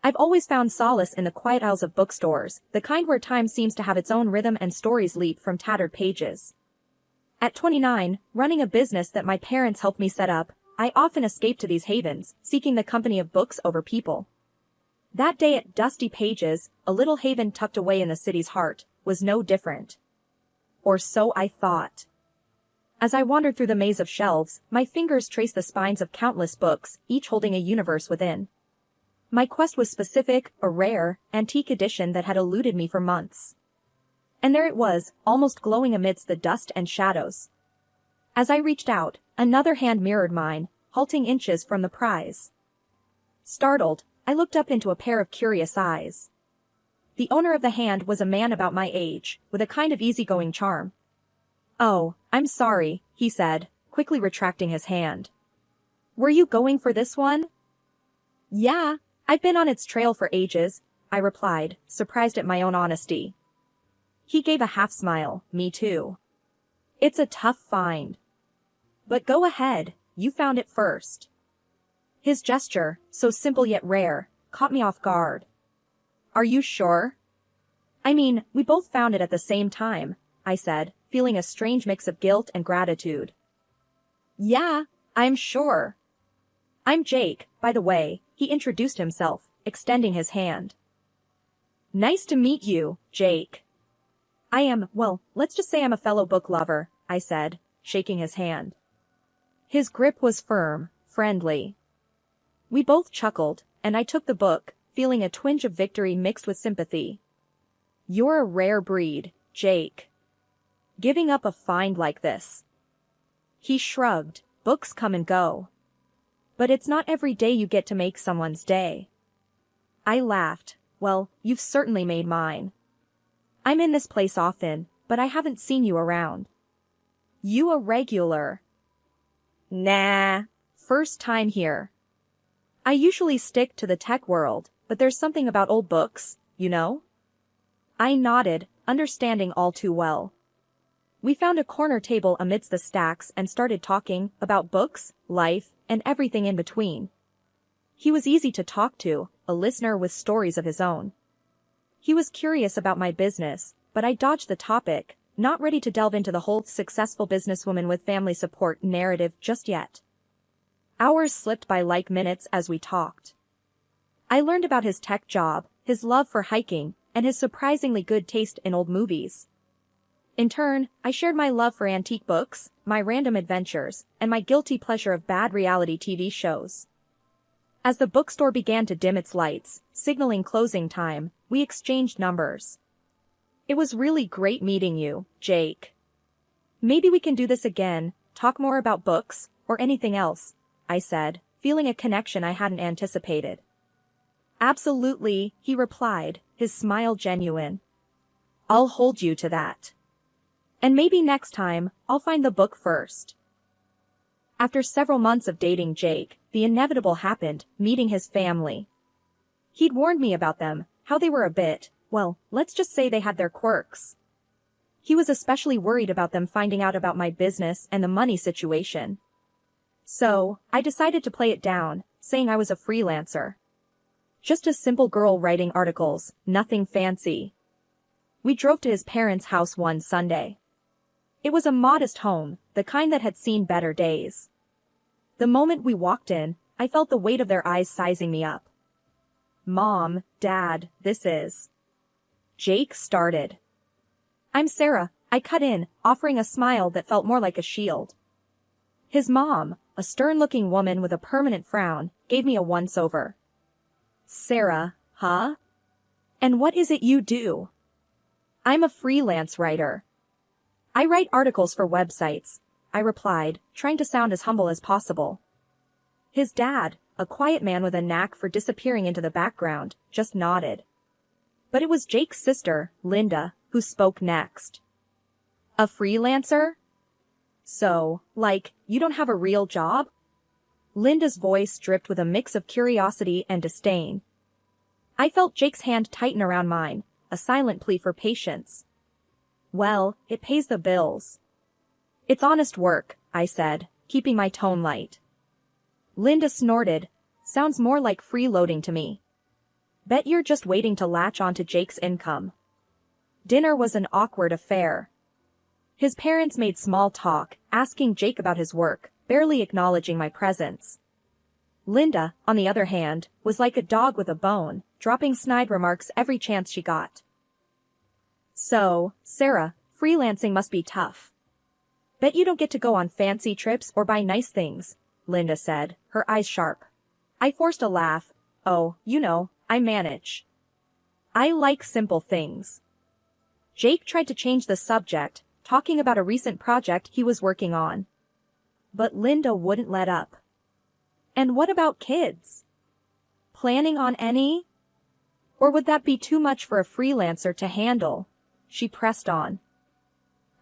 I've always found solace in the quiet aisles of bookstores, the kind where time seems to have its own rhythm and stories leap from tattered pages. At 29, running a business that my parents helped me set up, I often escaped to these havens, seeking the company of books over people. That day at Dusty Pages, a little haven tucked away in the city's heart, was no different. Or so I thought. As I wandered through the maze of shelves, my fingers traced the spines of countless books, each holding a universe within. My quest was specific, a rare, antique edition that had eluded me for months. And there it was, almost glowing amidst the dust and shadows. As I reached out, another hand mirrored mine, halting inches from the prize. Startled, I looked up into a pair of curious eyes. The owner of the hand was a man about my age, with a kind of easygoing charm. "Oh, I'm sorry," he said, quickly retracting his hand. "Were you going for this one?" "Yeah, I've been on its trail for ages," I replied, surprised at my own honesty. He gave a half smile, me too. "It's a tough find. But go ahead, you found it first." His gesture, so simple yet rare, caught me off guard. "Are you sure?" "I mean, we both found it at the same time," I said, feeling a strange mix of guilt and gratitude. "Yeah, I'm sure. I'm Jake, by the way," he introduced himself, extending his hand. "Nice to meet you, Jake." "I am, well, let's just say I'm a fellow book lover," I said, shaking his hand. His grip was firm, friendly. We both chuckled, and I took the book, feeling a twinge of victory mixed with sympathy. "You're a rare breed, Jake. Giving up a find like this." He shrugged. "Books come and go. But it's not every day you get to make someone's day." I laughed. "Well, you've certainly made mine. I'm in this place often, but I haven't seen you around." "You a regular?" "Nah, first time here. I usually stick to the tech world, but there's something about old books, you know?" I nodded, understanding all too well. We found a corner table amidst the stacks and started talking about books, life, and everything in between. He was easy to talk to, a listener with stories of his own. He was curious about my business, but I dodged the topic, not ready to delve into the whole successful businesswoman with family support narrative just yet. Hours slipped by like minutes as we talked. I learned about his tech job, his love for hiking, and his surprisingly good taste in old movies. In turn, I shared my love for antique books, my random adventures, and my guilty pleasure of bad reality TV shows. As the bookstore began to dim its lights, signaling closing time, we exchanged numbers. "It was really great meeting you, Jake. Maybe we can do this again, talk more about books, or anything else," I said, feeling a connection I hadn't anticipated. "Absolutely," he replied, his smile genuine. "I'll hold you to that. And maybe next time, I'll find the book first." After several months of dating Jake, the inevitable happened, meeting his family. He'd warned me about them, how they were a bit, well, let's just say they had their quirks. He was especially worried about them finding out about my business and the money situation. So, I decided to play it down, saying I was a freelancer. Just a simple girl writing articles, nothing fancy. We drove to his parents' house one Sunday. It was a modest home, the kind that had seen better days. The moment we walked in, I felt the weight of their eyes sizing me up. "Mom, Dad, this is..." Jake started. "I'm Sarah," I cut in, offering a smile that felt more like a shield. His mom, a stern-looking woman with a permanent frown, gave me a once-over. "Sarah, huh? And what is it you do?" "I'm a freelance writer. I write articles for websites," I replied, trying to sound as humble as possible. His dad, a quiet man with a knack for disappearing into the background, just nodded. But it was Jake's sister, Linda, who spoke next. "A freelancer? So, like, you don't have a real job?" Linda's voice dripped with a mix of curiosity and disdain. I felt Jake's hand tighten around mine, a silent plea for patience. "Well, it pays the bills." "It's honest work," I said, keeping my tone light. Linda snorted. "Sounds more like freeloading to me." Bet you're just waiting to latch onto Jake's income. Dinner was an awkward affair. His parents made small talk, asking Jake about his work, barely acknowledging my presence. Linda, on the other hand, was like a dog with a bone, dropping snide remarks every chance she got. So, Sarah, freelancing must be tough. Bet you don't get to go on fancy trips or buy nice things, Linda said, her eyes sharp. I forced a laugh. Oh, you know, I manage. I like simple things. Jake tried to change the subject, talking about a recent project he was working on. But Linda wouldn't let up. And what about kids? Planning on any? Or would that be too much for a freelancer to handle? She pressed on.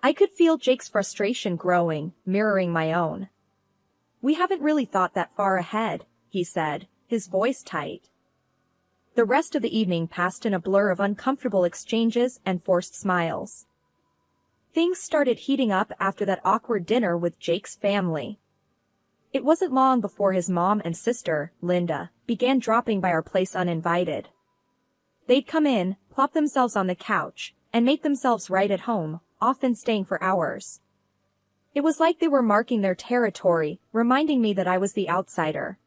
I could feel Jake's frustration growing, mirroring my own. We haven't really thought that far ahead, he said, his voice tight. The rest of the evening passed in a blur of uncomfortable exchanges and forced smiles. Things started heating up after that awkward dinner with Jake's family. It wasn't long before his mom and sister, Linda, began dropping by our place uninvited. They'd come in, plop themselves on the couch, and make themselves right at home, often staying for hours. It was like they were marking their territory, reminding me that I was the outsider.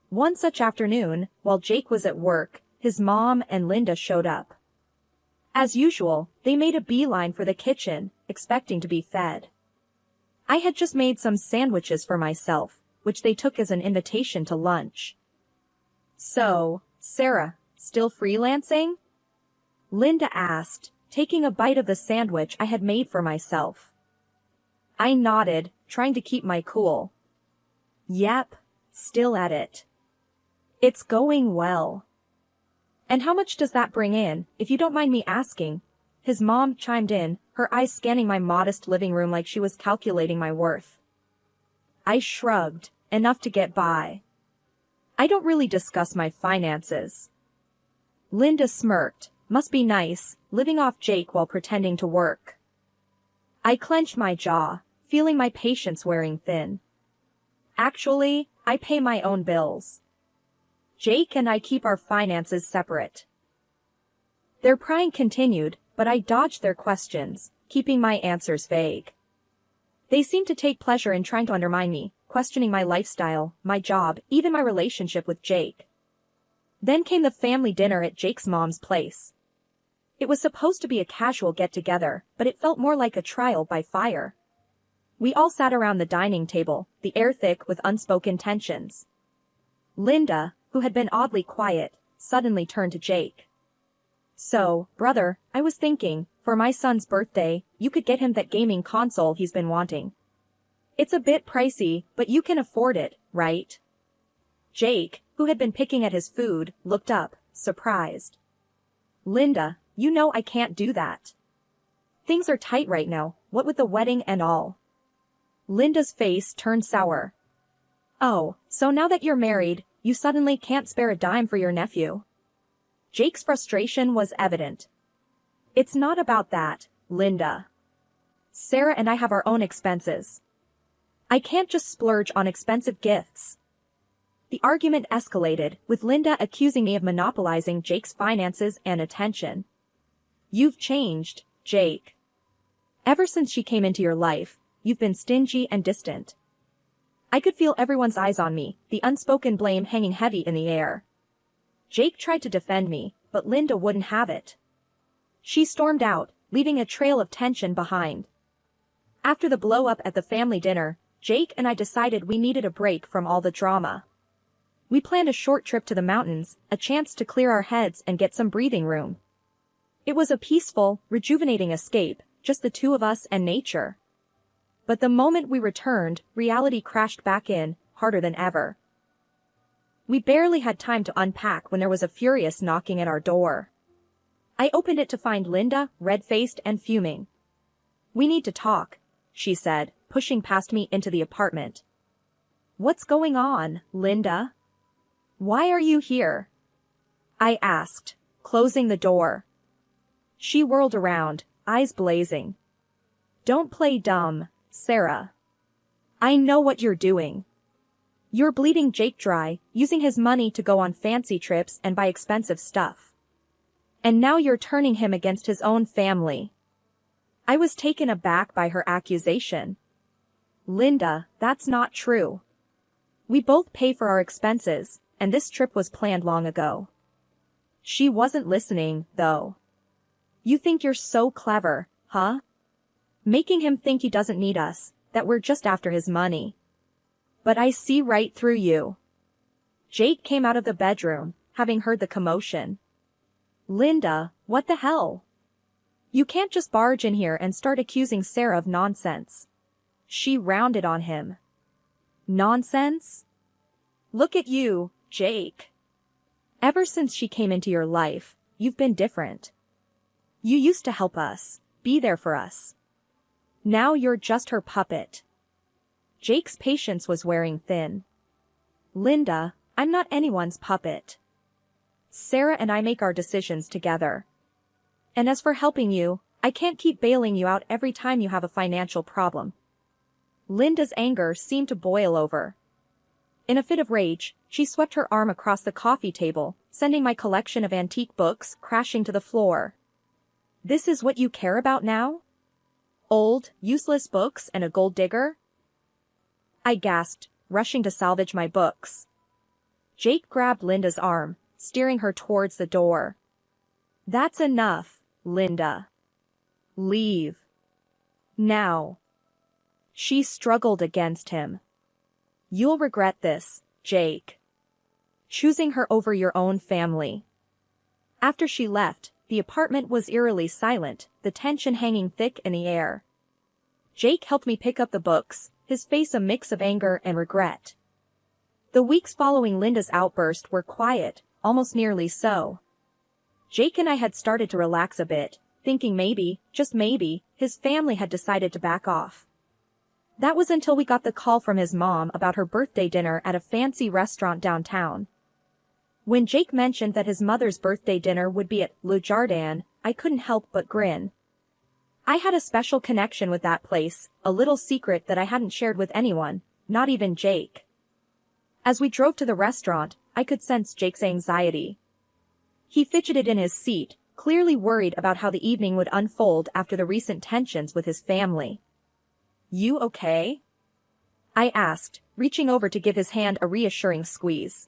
One such afternoon, while Jake was at work, his mom and Linda showed up. As usual, they made a beeline for the kitchen, expecting to be fed. I had just made some sandwiches for myself, which they took as an invitation to lunch. So, Sarah, still freelancing? Linda asked, taking a bite of the sandwich I had made for myself. I nodded, trying to keep my cool. Yep, still at it. It's going well. And how much does that bring in, if you don't mind me asking? His mom chimed in, her eyes scanning my modest living room like she was calculating my worth. I shrugged, enough to get by. I don't really discuss my finances. Linda smirked, must be nice, living off Jake while pretending to work. I clenched my jaw, feeling my patience wearing thin. Actually, I pay my own bills. Jake and I keep our finances separate. Their prying continued, but I dodged their questions, keeping my answers vague. They seemed to take pleasure in trying to undermine me, questioning my lifestyle, my job, even my relationship with Jake. Then came the family dinner at Jake's mom's place. It was supposed to be a casual get-together, but it felt more like a trial by fire. We all sat around the dining table, the air thick with unspoken tensions. Linda, who had been oddly quiet, suddenly turned to Jake. So, brother, I was thinking, for my son's birthday, you could get him that gaming console he's been wanting. It's a bit pricey, but you can afford it, right? Jake, who had been picking at his food, looked up, surprised. Linda, you know I can't do that. Things are tight right now, what with the wedding and all. Linda's face turned sour. Oh, so now that you're married, you suddenly can't spare a dime for your nephew. Jake's frustration was evident. It's not about that, Linda. Sarah and I have our own expenses. I can't just splurge on expensive gifts. The argument escalated, with Linda accusing me of monopolizing Jake's finances and attention. You've changed, Jake. Ever since she came into your life, you've been stingy and distant. I could feel everyone's eyes on me, the unspoken blame hanging heavy in the air. Jake tried to defend me, but Linda wouldn't have it. She stormed out, leaving a trail of tension behind. After the blow-up at the family dinner, Jake and I decided we needed a break from all the drama. We planned a short trip to the mountains, a chance to clear our heads and get some breathing room. It was a peaceful, rejuvenating escape, just the two of us and nature. But the moment we returned, reality crashed back in, harder than ever. We barely had time to unpack when there was a furious knocking at our door. I opened it to find Linda, red-faced and fuming. We need to talk, she said, pushing past me into the apartment. What's going on, Linda? Why are you here? I asked, closing the door. She whirled around, eyes blazing. Don't play dumb, Sarah. I know what you're doing. You're bleeding Jake dry, using his money to go on fancy trips and buy expensive stuff. And now you're turning him against his own family. I was taken aback by her accusation. Linda, that's not true. We both pay for our expenses, and this trip was planned long ago. She wasn't listening, though. You think you're so clever, huh? Making him think he doesn't need us, that we're just after his money. But I see right through you. Jake came out of the bedroom, having heard the commotion. Linda, what the hell? You can't just barge in here and start accusing Sarah of nonsense. She rounded on him. Nonsense? Look at you, Jake. Ever since she came into your life, you've been different. You used to help us, be there for us. Now you're just her puppet. Jake's patience was wearing thin. Linda, I'm not anyone's puppet. Sarah and I make our decisions together. And as for helping you, I can't keep bailing you out every time you have a financial problem. Linda's anger seemed to boil over. In a fit of rage, she swept her arm across the coffee table, sending my collection of antique books crashing to the floor. This is what you care about now? Old, useless books and a gold digger? I gasped, rushing to salvage my books. Jake grabbed Linda's arm, steering her towards the door. That's enough, Linda. Leave. Now. She struggled against him. You'll regret this, Jake. Choosing her over your own family. After she left, the apartment was eerily silent, the tension hanging thick in the air. Jake helped me pick up the books, his face a mix of anger and regret. The weeks following Linda's outburst were quiet, almost nearly so. Jake and I had started to relax a bit, thinking maybe, just maybe, his family had decided to back off. That was until we got the call from his mom about her birthday dinner at a fancy restaurant downtown. When Jake mentioned that his mother's birthday dinner would be at Le Jardin, I couldn't help but grin. I had a special connection with that place, a little secret that I hadn't shared with anyone, not even Jake. As we drove to the restaurant, I could sense Jake's anxiety. He fidgeted in his seat, clearly worried about how the evening would unfold after the recent tensions with his family. You okay? I asked, reaching over to give his hand a reassuring squeeze.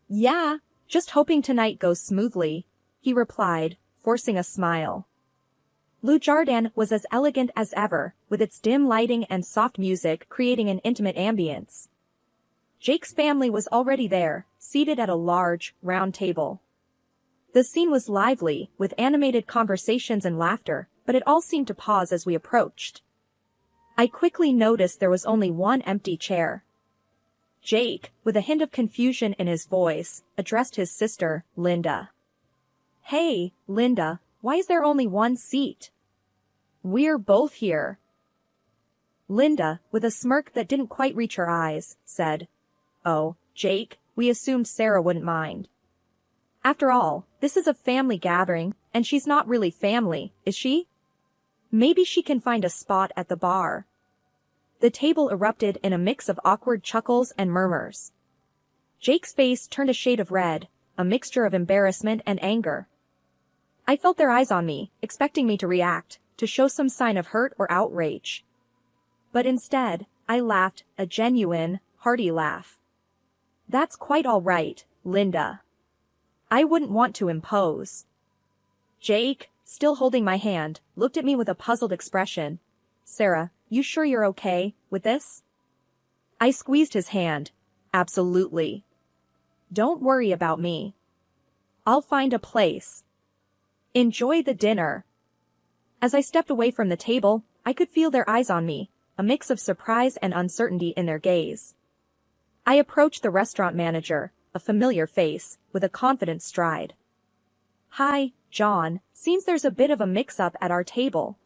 Yeah, just hoping tonight goes smoothly, he replied, forcing a smile. Le Jardin was as elegant as ever, with its dim lighting and soft music creating an intimate ambience. Jake's family was already there, seated at a large, round table. The scene was lively, with animated conversations and laughter, but it all seemed to pause as we approached. I quickly noticed there was only one empty chair. Jake, with a hint of confusion in his voice, addressed his sister, Linda. Hey, Linda, why is there only one seat? We're both here. Linda, with a smirk that didn't quite reach her eyes, said, Oh, Jake, we assumed Sarah wouldn't mind. After all, this is a family gathering, and she's not really family, is she? Maybe she can find a spot at the bar. The table erupted in a mix of awkward chuckles and murmurs. Jake's face turned a shade of red, a mixture of embarrassment and anger. I felt their eyes on me, expecting me to react, to show some sign of hurt or outrage. But instead, I laughed, a genuine, hearty laugh. That's quite all right, Linda. I wouldn't want to impose. Jake, still holding my hand, looked at me with a puzzled expression. Sarah, you sure you're okay with this? I squeezed his hand. Absolutely. Don't worry about me. I'll find a place. Enjoy the dinner. As I stepped away from the table, I could feel their eyes on me, a mix of surprise and uncertainty in their gaze. I approached the restaurant manager, a familiar face, with a confident stride. Hi, John, seems there's a bit of a mix-up at our table.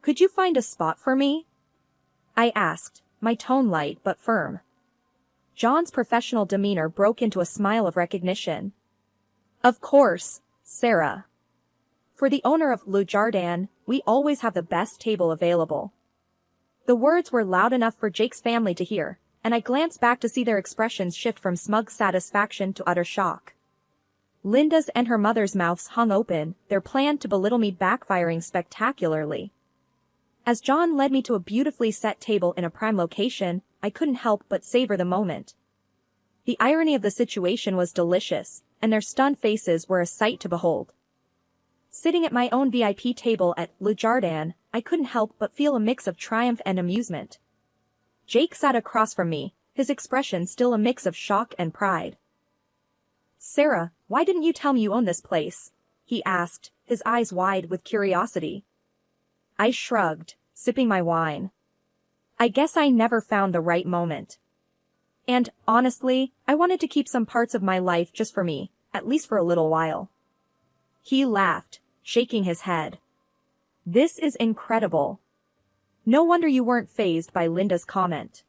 Could you find a spot for me? I asked, my tone light but firm. John's professional demeanor broke into a smile of recognition. Of course, Sarah. For the owner of Le Jardin, we always have the best table available. The words were loud enough for Jake's family to hear, and I glanced back to see their expressions shift from smug satisfaction to utter shock. Linda's and her mother's mouths hung open, their plan to belittle me backfiring spectacularly. As John led me to a beautifully set table in a prime location, I couldn't help but savor the moment. The irony of the situation was delicious, and their stunned faces were a sight to behold. Sitting at my own VIP table at Le Jardin, I couldn't help but feel a mix of triumph and amusement. Jake sat across from me, his expression still a mix of shock and pride. "Sarah, why didn't you tell me you own this place?" he asked, his eyes wide with curiosity. I shrugged, sipping my wine. I guess I never found the right moment. And, honestly, I wanted to keep some parts of my life just for me, at least for a little while. He laughed, shaking his head. "This is incredible. No wonder you weren't fazed by Linda's comment."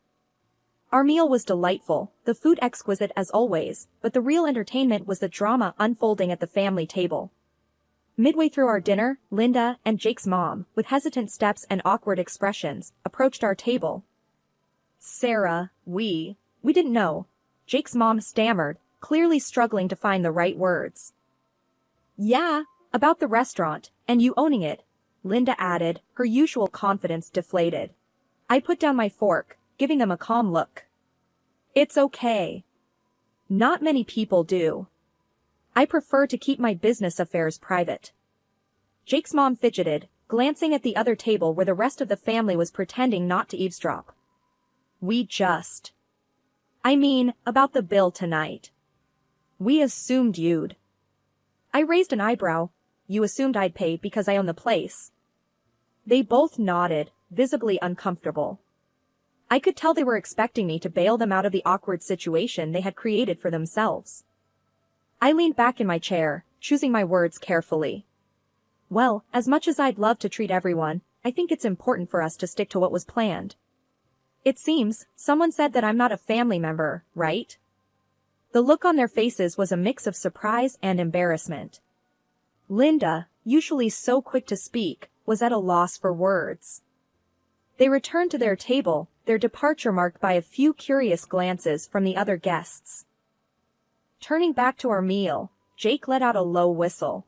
Our meal was delightful, the food exquisite as always, but the real entertainment was the drama unfolding at the family table. Midway through our dinner, Linda and Jake's mom, with hesitant steps and awkward expressions, approached our table. "Sarah, we didn't know," Jake's mom stammered, clearly struggling to find the right words. "Yeah, about the restaurant, and you owning it," Linda added, her usual confidence deflated. I put down my fork, giving them a calm look. "It's okay. Not many people do. I prefer to keep my business affairs private." Jake's mom fidgeted, glancing at the other table where the rest of the family was pretending not to eavesdrop. I mean, about the bill tonight. We assumed you'd." I raised an eyebrow. "You assumed I'd pay because I own the place?" They both nodded, visibly uncomfortable. I could tell they were expecting me to bail them out of the awkward situation they had created for themselves. I leaned back in my chair, choosing my words carefully. "Well, as much as I'd love to treat everyone, I think it's important for us to stick to what was planned. It seems, someone said that I'm not a family member, right?" The look on their faces was a mix of surprise and embarrassment. Linda, usually so quick to speak, was at a loss for words. They returned to their table, their departure marked by a few curious glances from the other guests. Turning back to our meal, Jake let out a low whistle.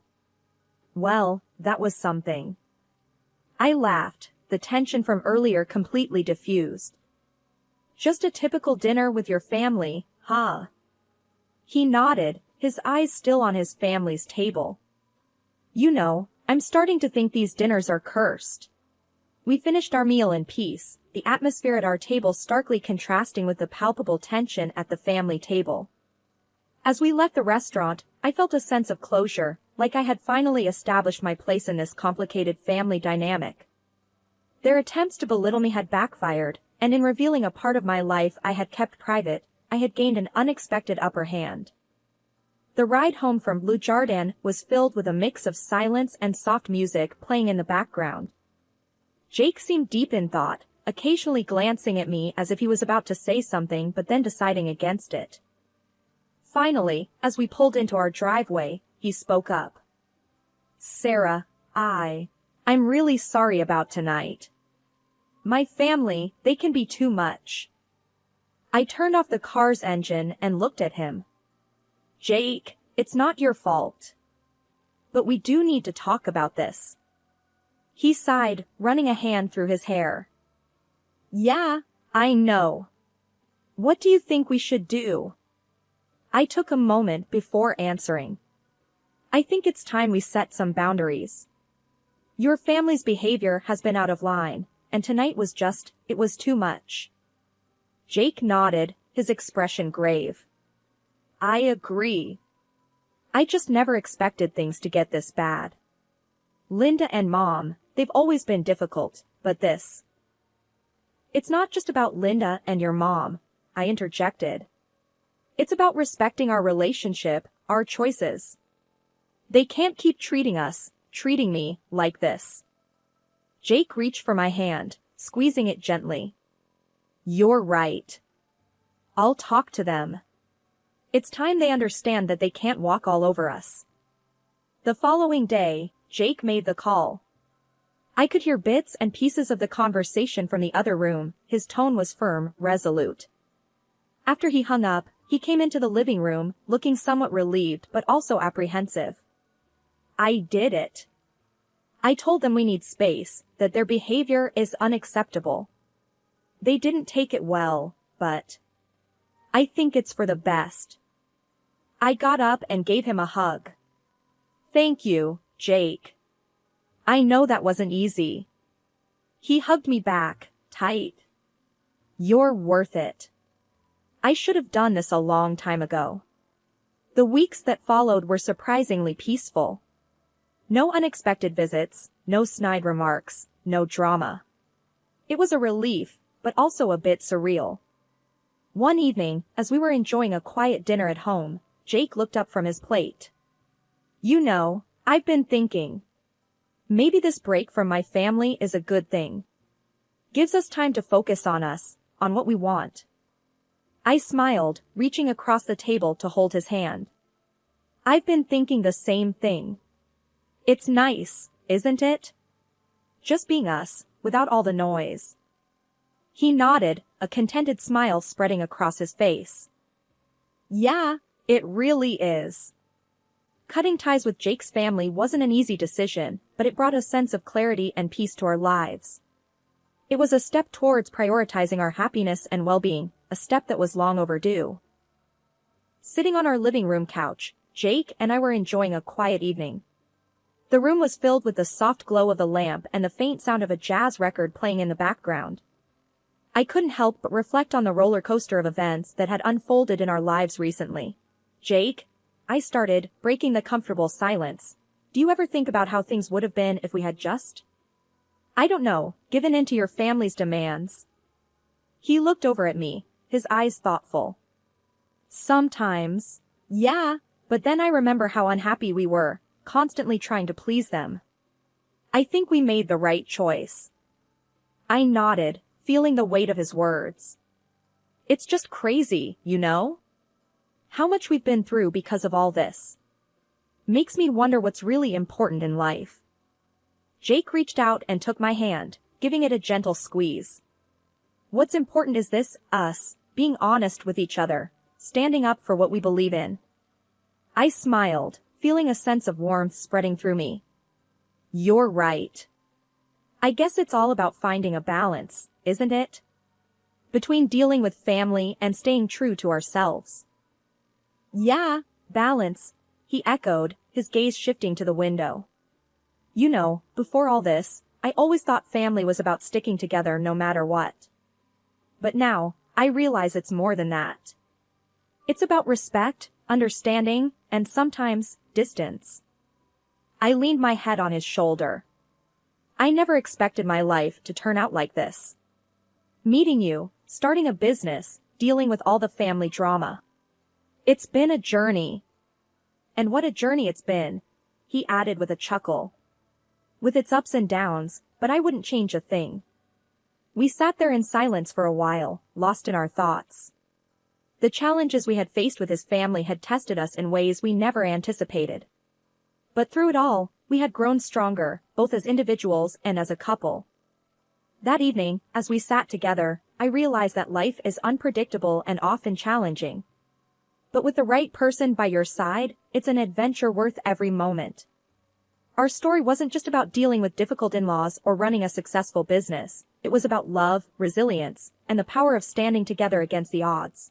"Well, that was something." I laughed, the tension from earlier completely diffused. "Just a typical dinner with your family, huh?" He nodded, his eyes still on his family's table. "You know, I'm starting to think these dinners are cursed." We finished our meal in peace, the atmosphere at our table starkly contrasting with the palpable tension at the family table. As we left the restaurant, I felt a sense of closure, like I had finally established my place in this complicated family dynamic. Their attempts to belittle me had backfired, and in revealing a part of my life I had kept private, I had gained an unexpected upper hand. The ride home from Le Jardin was filled with a mix of silence and soft music playing in the background. Jake seemed deep in thought, occasionally glancing at me as if he was about to say something but then deciding against it. Finally, as we pulled into our driveway, he spoke up. "Sarah, I'm really sorry about tonight. My family, they can be too much." I turned off the car's engine and looked at him. "Jake, it's not your fault. But we do need to talk about this." He sighed, running a hand through his hair. "Yeah, I know. What do you think we should do?" I took a moment before answering. "I think it's time we set some boundaries. Your family's behavior has been out of line, and tonight it was too much." Jake nodded, his expression grave. "I agree. I just never expected things to get this bad. Linda and Mom, they've always been difficult, but this..." "It's not just about Linda and your mom," I interjected. "It's about respecting our relationship, our choices. They can't keep treating me, like this." Jake reached for my hand, squeezing it gently. "You're right. I'll talk to them. It's time they understand that they can't walk all over us." The following day, Jake made the call. I could hear bits and pieces of the conversation from the other room, his tone was firm, resolute. After he hung up, he came into the living room, looking somewhat relieved but also apprehensive. I did it. I told them we need space, that their behavior is unacceptable. They didn't take it well, but I think it's for the best. I got up and gave him a hug. Thank you, Jake. I know that wasn't easy. He hugged me back, tight. You're worth it. I should have done this a long time ago. The weeks that followed were surprisingly peaceful. No unexpected visits, no snide remarks, no drama. It was a relief, but also a bit surreal. One evening, as we were enjoying a quiet dinner at home, Jake looked up from his plate. You know, I've been thinking. Maybe this break from my family is a good thing. Gives us time to focus on us, on what we want. I smiled, reaching across the table to hold his hand. I've been thinking the same thing. It's nice, isn't it? Just being us, without all the noise. He nodded, a contented smile spreading across his face. Yeah, it really is. Cutting ties with Jake's family wasn't an easy decision, but it brought a sense of clarity and peace to our lives. It was a step towards prioritizing our happiness and well-being, a step that was long overdue. Sitting on our living room couch, Jake and I were enjoying a quiet evening. The room was filled with the soft glow of the lamp and the faint sound of a jazz record playing in the background. I couldn't help but reflect on the roller coaster of events that had unfolded in our lives recently. Jake, I started, breaking the comfortable silence. Do you ever think about how things would have been if we had just, I don't know, given in to your family's demands? He looked over at me, his eyes thoughtful. Sometimes. Yeah, but then I remember how unhappy we were, constantly trying to please them. I think we made the right choice. I nodded, feeling the weight of his words. It's just crazy, you know? How much we've been through because of all this. Makes me wonder what's really important in life. Jake reached out and took my hand, giving it a gentle squeeze. What's important is this, us, being honest with each other, standing up for what we believe in. I smiled, feeling a sense of warmth spreading through me. You're right. I guess it's all about finding a balance, isn't it? Between dealing with family and staying true to ourselves. Yeah, balance, he echoed, his gaze shifting to the window. You know, before all this, I always thought family was about sticking together no matter what. But now, I realize it's more than that. It's about respect, understanding, and sometimes, distance. I leaned my head on his shoulder. I never expected my life to turn out like this. Meeting you, starting a business, dealing with all the family drama. It's been a journey. And what a journey it's been, he added with a chuckle. With its ups and downs, but I wouldn't change a thing. We sat there in silence for a while, lost in our thoughts. The challenges we had faced with his family had tested us in ways we never anticipated. But through it all, we had grown stronger, both as individuals and as a couple. That evening, as we sat together, I realized that life is unpredictable and often challenging. But with the right person by your side, it's an adventure worth every moment. Our story wasn't just about dealing with difficult in-laws or running a successful business. It was about love, resilience, and the power of standing together against the odds.